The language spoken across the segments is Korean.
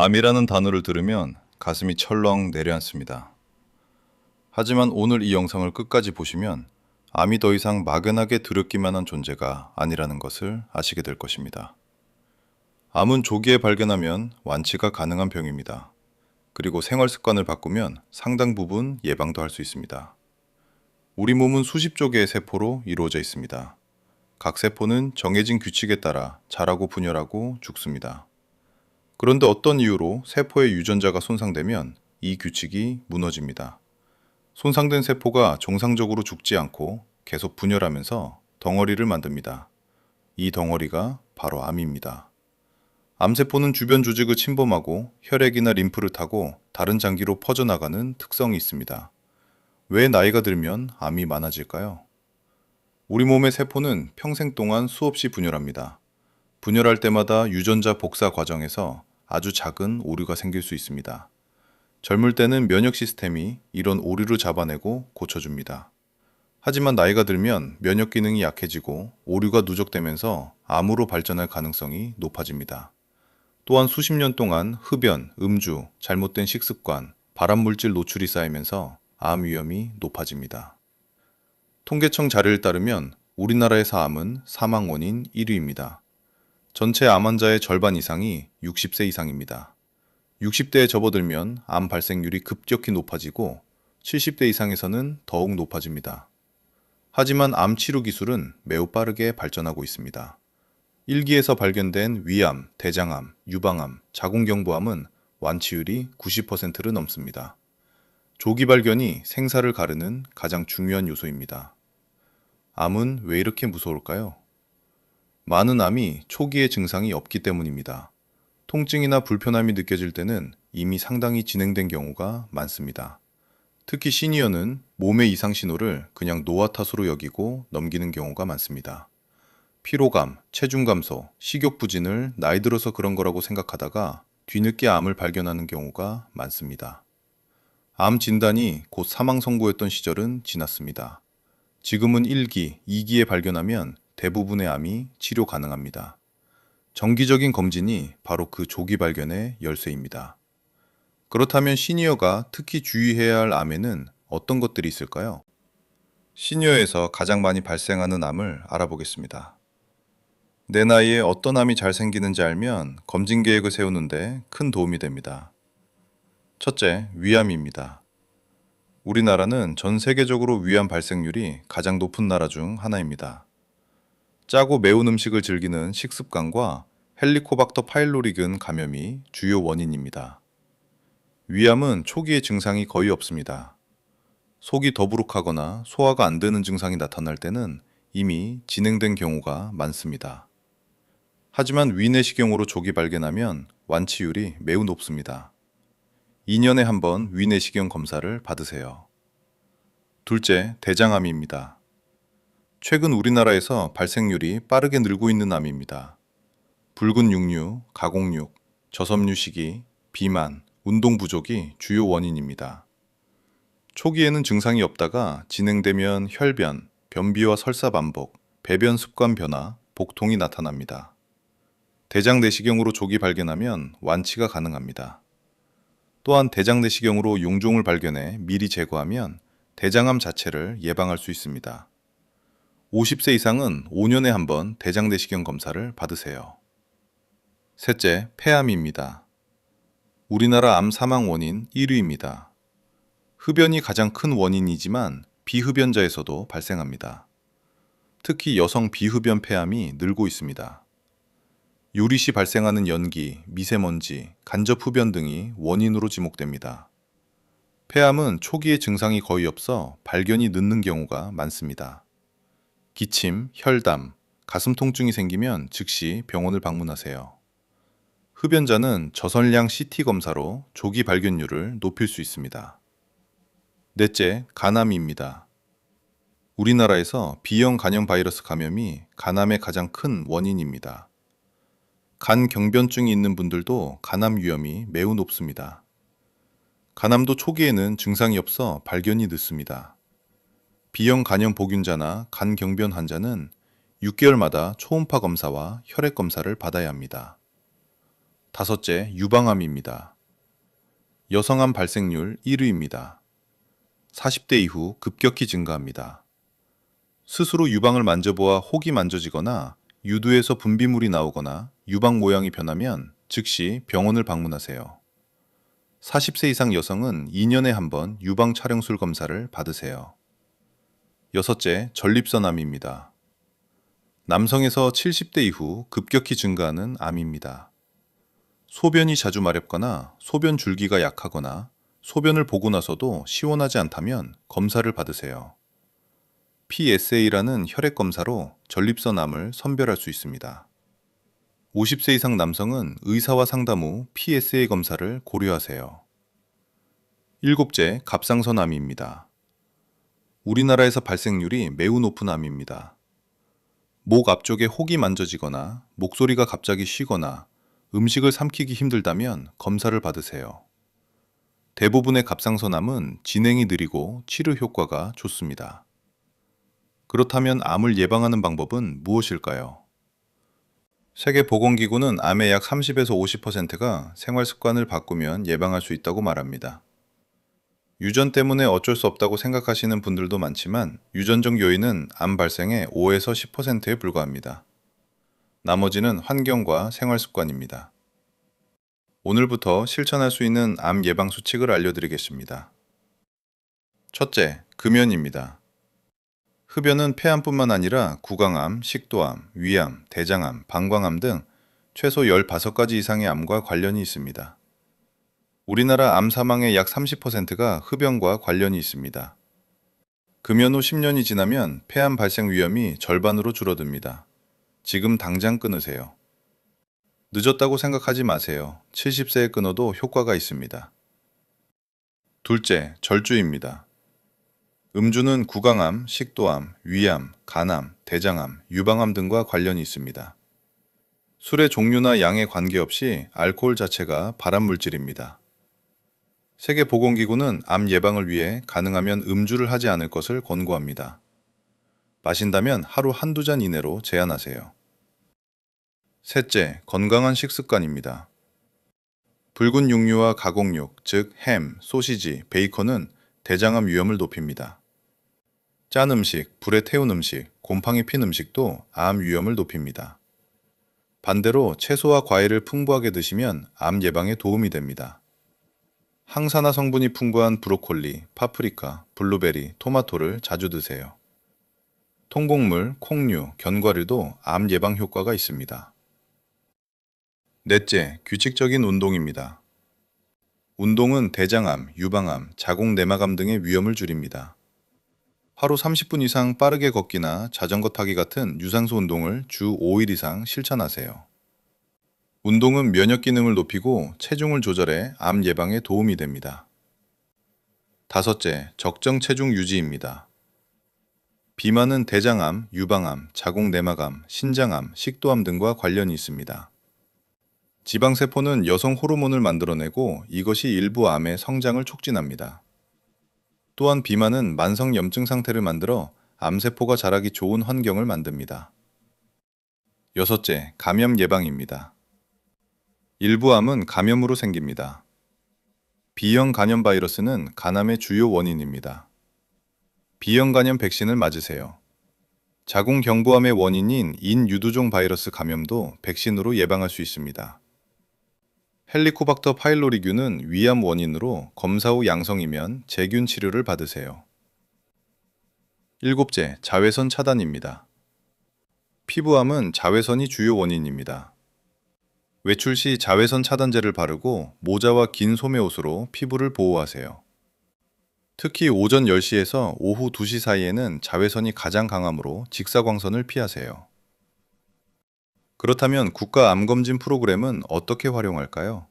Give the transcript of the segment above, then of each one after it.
암이라는 단어를 들으면 가슴이 철렁 내려앉습니다. 하지만 오늘 이 영상을 끝까지 보시면 암이 더 이상 막연하게 두렵기만 한 존재가 아니라는 것을 아시게 될 것입니다. 암은 조기에 발견하면 완치가 가능한 병입니다. 그리고 생활 습관을 바꾸면 상당 부분 예방도 할 수 있습니다. 우리 몸은 수십조 개의 세포로 이루어져 있습니다. 각 세포는 정해진 규칙에 따라 자라고 분열하고 죽습니다. 그런데 어떤 이유로 세포의 유전자가 손상되면 이 규칙이 무너집니다. 손상된 세포가 정상적으로 죽지 않고 계속 분열하면서 덩어리를 만듭니다. 이 덩어리가 바로 암입니다. 암세포는 주변 조직을 침범하고 혈액이나 림프를 타고 다른 장기로 퍼져나가는 특성이 있습니다. 왜 나이가 들면 암이 많아질까요? 우리 몸의 세포는 평생 동안 수없이 분열합니다. 분열할 때마다 유전자 복사 과정에서 아주 작은 오류가 생길 수 있습니다. 젊을 때는 면역 시스템이 이런 오류를 잡아내고 고쳐줍니다. 하지만 나이가 들면 면역 기능이 약해지고 오류가 누적되면서 암으로 발전할 가능성이 높아집니다. 또한 수십 년 동안 흡연, 음주, 잘못된 식습관, 발암물질 노출이 쌓이면서 암 위험이 높아집니다. 통계청 자료에 따르면 우리나라에서 암은 사망 원인 1위입니다. 전체 암 환자의 절반 이상이 60세 이상입니다. 60대에 접어들면 암 발생률이 급격히 높아지고 70대 이상에서는 더욱 높아집니다. 하지만 암 치료 기술은 매우 빠르게 발전하고 있습니다. 1기에서 발견된 위암, 대장암, 유방암, 자궁경부암은 완치율이 90%를 넘습니다. 조기 발견이 생사를 가르는 가장 중요한 요소입니다. 암은 왜 이렇게 무서울까요? 많은 암이 초기에 증상이 없기 때문입니다. 통증이나 불편함이 느껴질 때는 이미 상당히 진행된 경우가 많습니다. 특히 시니어는 몸의 이상 신호를 그냥 노화 탓으로 여기고 넘기는 경우가 많습니다. 피로감, 체중 감소, 식욕 부진을 나이 들어서 그런 거라고 생각하다가 뒤늦게 암을 발견하는 경우가 많습니다. 암 진단이 곧 사망 선고였던 시절은 지났습니다. 지금은 1기, 2기에 발견하면 대부분의 암이 치료 가능합니다. 정기적인 검진이 바로 그 조기 발견의 열쇠입니다. 그렇다면 시니어가 특히 주의해야 할 암에는 어떤 것들이 있을까요? 시니어에서 가장 많이 발생하는 암을 알아보겠습니다. 내 나이에 어떤 암이 잘 생기는지 알면 검진 계획을 세우는데 큰 도움이 됩니다. 첫째, 위암입니다. 우리나라는 전 세계적으로 위암 발생률이 가장 높은 나라 중 하나입니다. 짜고 매운 음식을 즐기는 식습관과 헬리코박터 파일로리균 감염이 주요 원인입니다. 위암은 초기에 증상이 거의 없습니다. 속이 더부룩하거나 소화가 안 되는 증상이 나타날 때는 이미 진행된 경우가 많습니다. 하지만 위내시경으로 조기 발견하면 완치율이 매우 높습니다. 2년에 한 번 위내시경 검사를 받으세요. 둘째, 대장암입니다. 최근 우리나라에서 발생률이 빠르게 늘고 있는 암입니다. 붉은 육류, 가공육, 저섬유 식이, 비만, 운동 부족이 주요 원인입니다. 초기에는 증상이 없다가 진행되면 혈변, 변비와 설사 반복, 배변 습관 변화, 복통이 나타납니다. 대장 내시경으로 조기 발견하면 완치가 가능합니다. 또한 대장 내시경으로 용종을 발견해 미리 제거하면 대장암 자체를 예방할 수 있습니다. 50세 이상은 5년에 한 번 대장 내시경 검사를 받으세요. 셋째, 폐암입니다. 우리나라 암 사망 원인 1위입니다. 흡연이 가장 큰 원인이지만 비흡연자에서도 발생합니다. 특히 여성 비흡연 폐암이 늘고 있습니다. 요리 시 발생하는 연기, 미세먼지, 간접 흡연 등이 원인으로 지목됩니다. 폐암은 초기에 증상이 거의 없어 발견이 늦는 경우가 많습니다. 기침, 혈담, 가슴 통증이 생기면 즉시 병원을 방문하세요. 흡연자는 저선량 CT 검사로 조기 발견율을 높일 수 있습니다. 넷째, 간암입니다. 우리나라에서 B형 간염 바이러스 감염이 간암의 가장 큰 원인입니다. 간 경변증이 있는 분들도 간암 위험이 매우 높습니다. 간암도 초기에는 증상이 없어 발견이 늦습니다. B형 간염 보균자나 간 경변 환자는 6개월마다 초음파 검사와 혈액 검사를 받아야 합니다. 다섯째, 유방암입니다. 여성암 발생률 1위입니다. 40대 이후 급격히 증가합니다. 스스로 유방을 만져보아 혹이 만져지거나 유두에서 분비물이 나오거나 유방 모양이 변하면 즉시 병원을 방문하세요. 40세 이상 여성은 2년에 한 번 유방 촬영술 검사를 받으세요. 여섯째, 전립선암입니다. 남성에서 70대 이후 급격히 증가하는 암입니다. 소변이 자주 마렵거나 소변 줄기가 약하거나 소변을 보고 나서도 시원하지 않다면 검사를 받으세요. PSA라는 혈액 검사로 전립선암을 선별할 수 있습니다. 50세 이상 남성은 의사와 상담 후 PSA 검사를 고려하세요. 일곱째, 갑상선암입니다. 우리나라에서 발생률이 매우 높은 암입니다. 목 앞쪽에 혹이 만져지거나 목소리가 갑자기 쉬거나 음식을 삼키기 힘들다면 검사를 받으세요. 대부분의 갑상선암은 진행이 느리고 치료 효과가 좋습니다. 그렇다면 암을 예방하는 방법은 무엇일까요? 세계보건기구는 암의 약 30에서 50%가 생활 습관을 바꾸면 예방할 수 있다고 말합니다. 유전 때문에 어쩔 수 없다고 생각하시는 분들도 많지만 유전적 요인은 암 발생의 5에서 10%에 불과합니다. 나머지는 환경과 생활 습관입니다. 오늘부터 실천할 수 있는 암 예방 수칙을 알려드리겠습니다. 첫째, 금연입니다. 흡연은 폐암뿐만 아니라 구강암, 식도암, 위암, 대장암, 방광암 등 최소 15가지 이상의 암과 관련이 있습니다. 우리나라 암 사망의 약 30%가 흡연과 관련이 있습니다. 금연 후 10년이 지나면 폐암 발생 위험이 절반으로 줄어듭니다. 지금 당장 끊으세요. 늦었다고 생각하지 마세요. 70세에 끊어도 효과가 있습니다. 둘째, 절주입니다. 음주는 구강암, 식도암, 위암, 간암, 대장암, 유방암 등과 관련이 있습니다. 술의 종류나 양에 관계없이 알코올 자체가 발암물질입니다. 세계보건기구는 암 예방을 위해 가능하면 음주를 하지 않을 것을 권고합니다. 마신다면 하루 한두 잔 이내로 제한하세요. 셋째, 건강한 식습관입니다. 붉은 육류와 가공육, 즉 햄, 소시지, 베이컨은 대장암 위험을 높입니다. 짠 음식, 불에 태운 음식, 곰팡이 핀 음식도 암 위험을 높입니다. 반대로 채소와 과일을 풍부하게 드시면 암 예방에 도움이 됩니다. 항산화 성분이 풍부한 브로콜리, 파프리카, 블루베리, 토마토를 자주 드세요. 통곡물, 콩류, 견과류도 암 예방 효과가 있습니다. 넷째, 규칙적인 운동입니다. 운동은 대장암, 유방암, 자궁내막암 등의 위험을 줄입니다. 하루 30분 이상 빠르게 걷기나 자전거 타기 같은 유산소 운동을 주 5일 이상 실천하세요. 운동은 면역 기능을 높이고 체중을 조절해 암 예방에 도움이 됩니다. 다섯째, 적정 체중 유지입니다. 비만은 대장암, 유방암, 자궁내막암, 신장암, 식도암 등과 관련이 있습니다. 지방세포는 여성 호르몬을 만들어내고 이것이 일부 암의 성장을 촉진합니다. 또한 비만은 만성 염증 상태를 만들어 암세포가 자라기 좋은 환경을 만듭니다. 여섯째, 감염 예방입니다. 일부 암은 감염으로 생깁니다. B형 간염 바이러스는 간암의 주요 원인입니다. B형 간염 백신을 맞으세요. 자궁경부암의 원인인 인유두종 바이러스 감염도 백신으로 예방할 수 있습니다. 헬리코박터 파일로리균은 위암 원인으로 검사 후 양성이면 제균 치료를 받으세요. 일곱째, 자외선 차단입니다. 피부암은 자외선이 주요 원인입니다. 외출 시 자외선 차단제를 바르고 모자와 긴 소매 옷으로 피부를 보호하세요. 특히 오전 10시에서 오후 2시 사이에는 자외선이 가장 강하므로 직사광선을 피하세요. 그렇다면 국가 암검진 프로그램은 어떻게 활용할까요?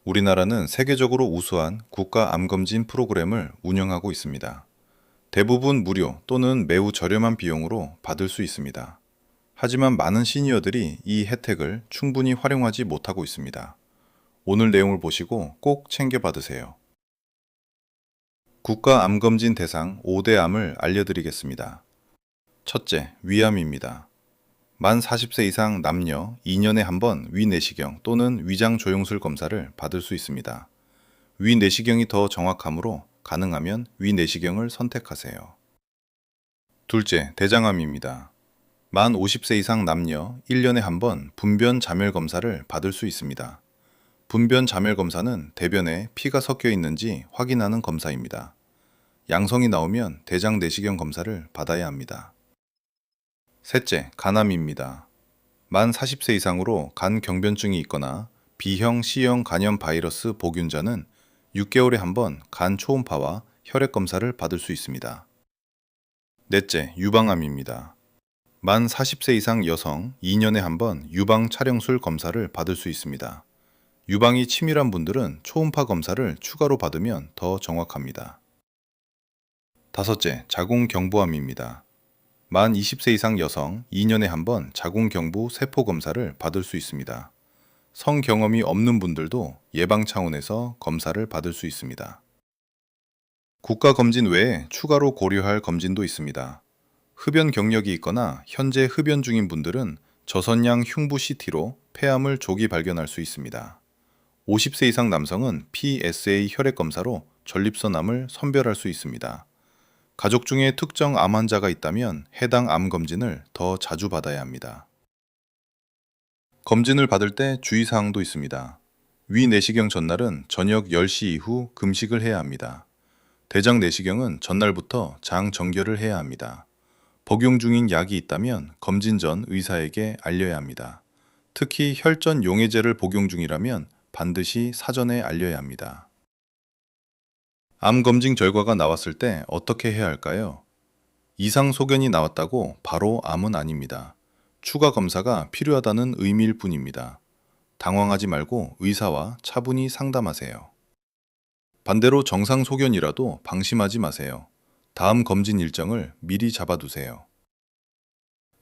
우리나라는 세계적으로 우수한 국가 암검진 프로그램을 운영하고 있습니다. 대부분 무료 또는 매우 저렴한 비용으로 받을 수 있습니다. 하지만 많은 시니어들이 이 혜택을 충분히 활용하지 못하고 있습니다. 오늘 내용을 보시고 꼭 챙겨 받으세요. 국가 암검진 대상 5대 암을 알려드리겠습니다. 첫째, 위암입니다. 만 40세 이상 남녀 2년에 한 번 위내시경 또는 위장 조영술 검사를 받을 수 있습니다. 위내시경이 더 정확하므로 가능하면 위내시경을 선택하세요. 둘째, 대장암입니다. 만 50세 이상 남녀 1년에 한 번 분변 자멸 검사를 받을 수 있습니다. 분변 자멸 검사는 대변에 피가 섞여 있는지 확인하는 검사입니다. 양성이 나오면 대장 내시경 검사를 받아야 합니다. 셋째, 간암입니다. 만 40세 이상으로 간 경변증이 있거나 B형, C형 간염 바이러스 보균자는 6개월에 한 번 간 초음파와 혈액 검사를 받을 수 있습니다. 넷째, 유방암입니다. 만 40세 이상 여성 2년에 한 번 유방 촬영술 검사를 받을 수 있습니다. 유방이 치밀한 분들은 초음파 검사를 추가로 받으면 더 정확합니다. 다섯째, 자궁경부암입니다. 만 20세 이상 여성 2년에 한 번 자궁경부 세포 검사를 받을 수 있습니다. 성 경험이 없는 분들도 예방 차원에서 검사를 받을 수 있습니다. 국가 검진 외에 추가로 고려할 검진도 있습니다. 흡연 경력이 있거나 현재 흡연 중인 분들은 저선양 흉부 CT로 폐암을 조기 발견할 수 있습니다. 50세 이상 남성은 PSA 혈액 검사로 전립선암을 선별할 수 있습니다. 가족 중에 특정 암 환자가 있다면 해당 암 검진을 더 자주 받아야 합니다. 검진을 받을 때 주의사항도 있습니다. 위 내시경 전날은 저녁 10시 이후 금식을 해야 합니다. 대장 내시경은 전날부터 장 정결을 해야 합니다. 복용 중인 약이 있다면 검진 전 의사에게 알려야 합니다. 특히 혈전 용해제를 복용 중이라면 반드시 사전에 알려야 합니다. 암 검진 결과가 나왔을 때 어떻게 해야 할까요? 이상 소견이 나왔다고 바로 암은 아닙니다. 추가 검사가 필요하다는 의미일 뿐입니다. 당황하지 말고 의사와 차분히 상담하세요. 반대로 정상 소견이라도 방심하지 마세요. 다음 검진 일정을 미리 잡아두세요.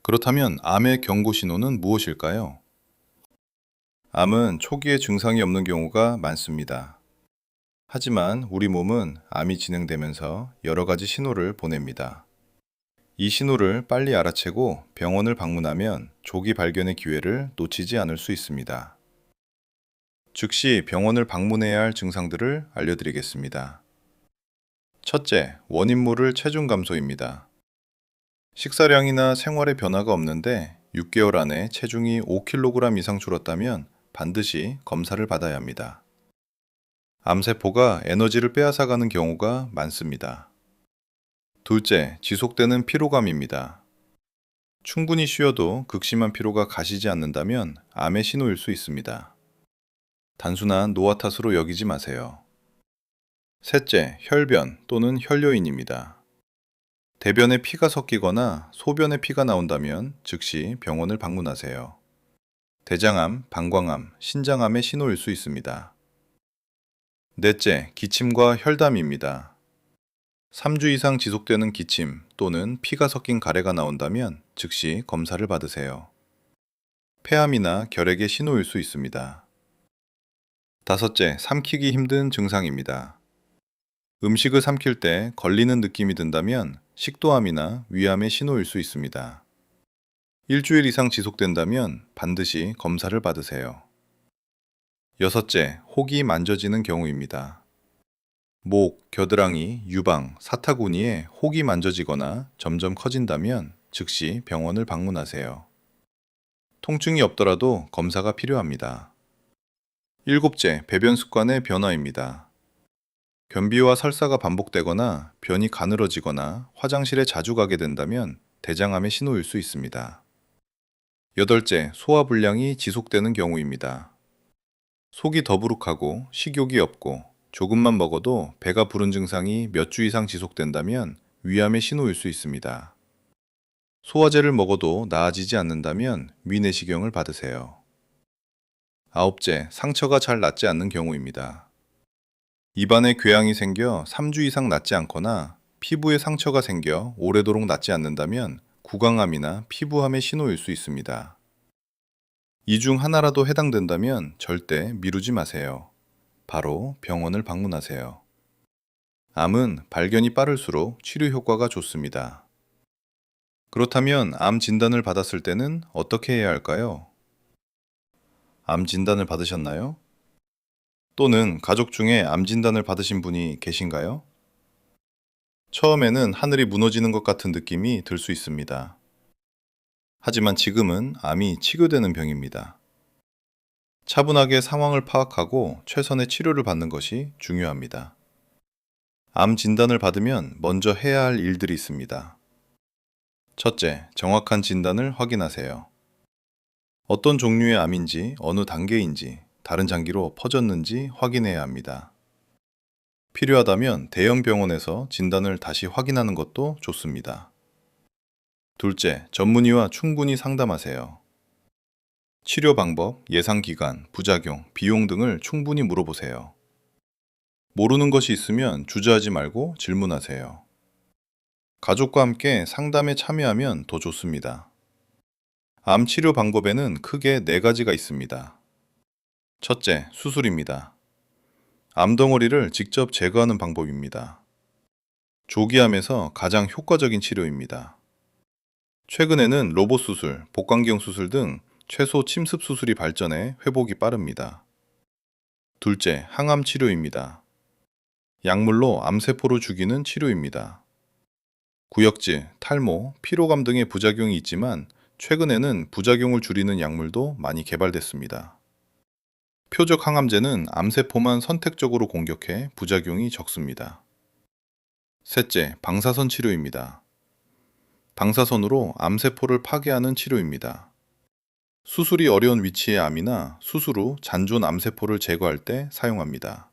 그렇다면 암의 경고 신호는 무엇일까요? 암은 초기에 증상이 없는 경우가 많습니다. 하지만 우리 몸은 암이 진행되면서 여러 가지 신호를 보냅니다. 이 신호를 빨리 알아채고 병원을 방문하면 조기 발견의 기회를 놓치지 않을 수 있습니다. 즉시 병원을 방문해야 할 증상들을 알려드리겠습니다. 첫째, 원인 모를 체중 감소입니다. 식사량이나 생활의 변화가 없는데 6개월 안에 체중이 5kg 이상 줄었다면 반드시 검사를 받아야 합니다. 암세포가 에너지를 빼앗아가는 경우가 많습니다. 둘째, 지속되는 피로감입니다. 충분히 쉬어도 극심한 피로가 가시지 않는다면 암의 신호일 수 있습니다. 단순한 노화 탓으로 여기지 마세요. 셋째, 혈변 또는 혈뇨인입니다. 대변에 피가 섞이거나 소변에 피가 나온다면 즉시 병원을 방문하세요. 대장암, 방광암, 신장암의 신호일 수 있습니다. 넷째, 기침과 혈담입니다. 3주 이상 지속되는 기침 또는 피가 섞인 가래가 나온다면 즉시 검사를 받으세요. 폐암이나 결핵의 신호일 수 있습니다. 다섯째, 삼키기 힘든 증상입니다. 음식을 삼킬 때 걸리는 느낌이 든다면 식도암이나 위암의 신호일 수 있습니다. 일주일 이상 지속된다면 반드시 검사를 받으세요. 여섯째, 혹이 만져지는 경우입니다. 목, 겨드랑이, 유방, 사타구니에 혹이 만져지거나 점점 커진다면 즉시 병원을 방문하세요. 통증이 없더라도 검사가 필요합니다. 일곱째, 배변 습관의 변화입니다. 변비와 설사가 반복되거나 변이 가늘어지거나 화장실에 자주 가게 된다면 대장암의 신호일 수 있습니다. 여덟째, 소화불량이 지속되는 경우입니다. 속이 더부룩하고 식욕이 없고 조금만 먹어도 배가 부른 증상이 몇 주 이상 지속된다면 위암의 신호일 수 있습니다. 소화제를 먹어도 나아지지 않는다면 위내시경을 받으세요. 아홉째, 상처가 잘 낫지 않는 경우입니다. 입안에 궤양이 생겨 3주 이상 낫지 않거나 피부에 상처가 생겨 오래도록 낫지 않는다면 구강암이나 피부암의 신호일 수 있습니다. 이 중 하나라도 해당된다면 절대 미루지 마세요. 바로 병원을 방문하세요. 암은 발견이 빠를수록 치료 효과가 좋습니다. 그렇다면 암 진단을 받았을 때는 어떻게 해야 할까요? 암 진단을 받으셨나요? 또는 가족 중에 암 진단을 받으신 분이 계신가요? 처음에는 하늘이 무너지는 것 같은 느낌이 들 수 있습니다. 하지만 지금은 암이 치료되는 병입니다. 차분하게 상황을 파악하고 최선의 치료를 받는 것이 중요합니다. 암 진단을 받으면 먼저 해야 할 일들이 있습니다. 첫째, 정확한 진단을 확인하세요. 어떤 종류의 암인지, 어느 단계인지, 다른 장기로 퍼졌는지 확인해야 합니다. 필요하다면 대형 병원에서 진단을 다시 확인하는 것도 좋습니다. 둘째, 전문의와 충분히 상담하세요. 치료 방법, 예상 기간, 부작용, 비용 등을 충분히 물어보세요. 모르는 것이 있으면 주저하지 말고 질문하세요. 가족과 함께 상담에 참여하면 더 좋습니다. 암 치료 방법에는 크게 네 가지가 있습니다. 첫째, 수술입니다. 암덩어리를 직접 제거하는 방법입니다. 조기암에서 가장 효과적인 치료입니다. 최근에는 로봇 수술, 복강경 수술 등 최소 침습 수술이 발전해 회복이 빠릅니다. 둘째, 항암 치료입니다. 약물로 암세포를 죽이는 치료입니다. 구역질, 탈모, 피로감 등의 부작용이 있지만 최근에는 부작용을 줄이는 약물도 많이 개발됐습니다. 표적 항암제는 암세포만 선택적으로 공격해 부작용이 적습니다. 셋째, 방사선 치료입니다. 방사선으로 암세포를 파괴하는 치료입니다. 수술이 어려운 위치의 암이나 수술 후 잔존 암세포를 제거할 때 사용합니다.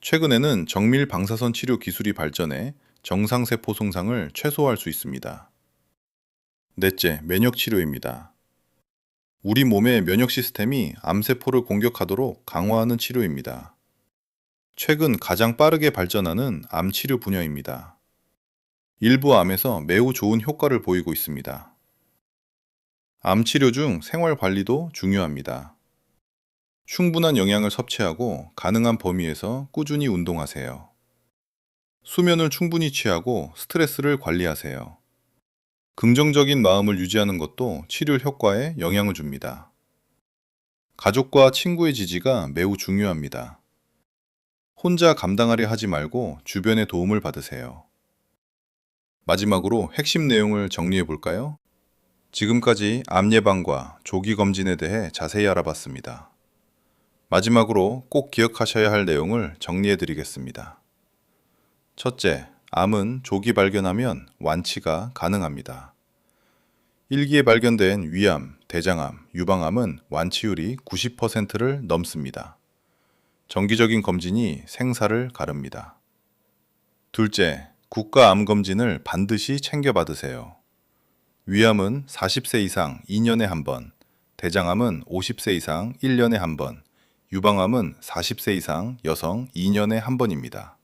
최근에는 정밀 방사선 치료 기술이 발전해 정상세포 손상을 최소화할 수 있습니다. 넷째, 면역 치료입니다. 우리 몸의 면역 시스템이 암세포를 공격하도록 강화하는 치료입니다. 최근 가장 빠르게 발전하는 암 치료 분야입니다. 일부 암에서 매우 좋은 효과를 보이고 있습니다. 암 치료 중 생활 관리도 중요합니다. 충분한 영양을 섭취하고 가능한 범위에서 꾸준히 운동하세요. 수면을 충분히 취하고 스트레스를 관리하세요. 긍정적인 마음을 유지하는 것도 치료 효과에 영향을 줍니다. 가족과 친구의 지지가 매우 중요합니다. 혼자 감당하려 하지 말고 주변의 도움을 받으세요. 마지막으로 핵심 내용을 정리해 볼까요? 지금까지 암 예방과 조기 검진에 대해 자세히 알아봤습니다. 마지막으로 꼭 기억하셔야 할 내용을 정리해 드리겠습니다. 첫째, 암은 조기 발견하면 완치가 가능합니다. 1기에 발견된 위암, 대장암, 유방암은 완치율이 90%를 넘습니다. 정기적인 검진이 생사를 가릅니다. 둘째, 국가암검진을 반드시 챙겨 받으세요. 위암은 40세 이상 2년에 한 번, 대장암은 50세 이상 1년에 한 번, 유방암은 40세 이상 여성 2년에 한 번입니다.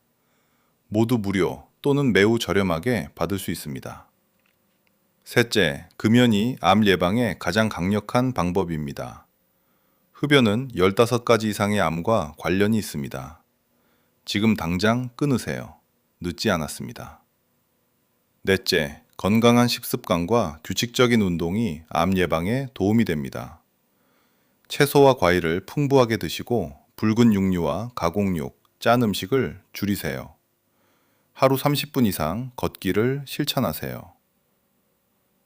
모두 무료 또는 매우 저렴하게 받을 수 있습니다. 셋째, 금연이 암 예방에 가장 강력한 방법입니다. 흡연은 15가지 이상의 암과 관련이 있습니다. 지금 당장 끊으세요. 늦지 않았습니다. 넷째, 건강한 식습관과 규칙적인 운동이 암 예방에 도움이 됩니다. 채소와 과일을 풍부하게 드시고 붉은 육류와 가공육, 짠 음식을 줄이세요. 하루 30분 이상 걷기를 실천하세요.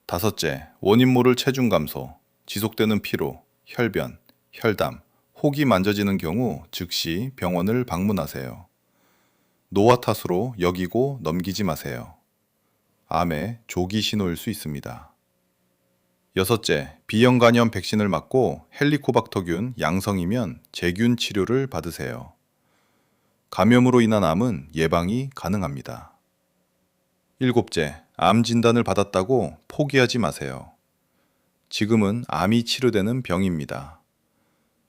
다섯째, 원인 모를 체중 감소, 지속되는 피로, 혈변, 혈담, 혹이 만져지는 경우 즉시 병원을 방문하세요. 노화 탓으로 여기고 넘기지 마세요. 암의 조기 신호일 수 있습니다. 여섯째, B형 간염 백신을 맞고 헬리코박터균 양성이면 제균 치료를 받으세요. 감염으로 인한 암은 예방이 가능합니다. 일곱째, 암 진단을 받았다고 포기하지 마세요. 지금은 암이 치료되는 병입니다.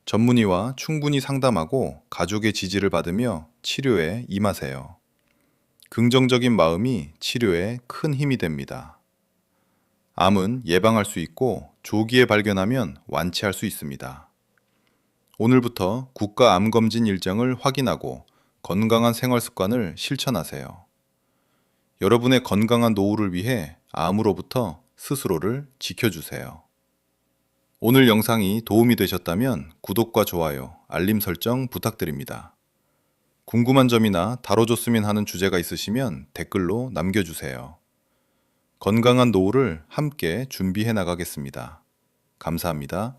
전문의와 충분히 상담하고 가족의 지지를 받으며 치료에 임하세요. 긍정적인 마음이 치료에 큰 힘이 됩니다. 암은 예방할 수 있고 조기에 발견하면 완치할 수 있습니다. 오늘부터 국가 암검진 일정을 확인하고 건강한 생활 습관을 실천하세요. 여러분의 건강한 노후를 위해 암으로부터 스스로를 지켜주세요. 오늘 영상이 도움이 되셨다면 구독과 좋아요, 알림 설정 부탁드립니다. 궁금한 점이나 다뤄줬으면 하는 주제가 있으시면 댓글로 남겨주세요. 건강한 노후를 함께 준비해 나가겠습니다. 감사합니다.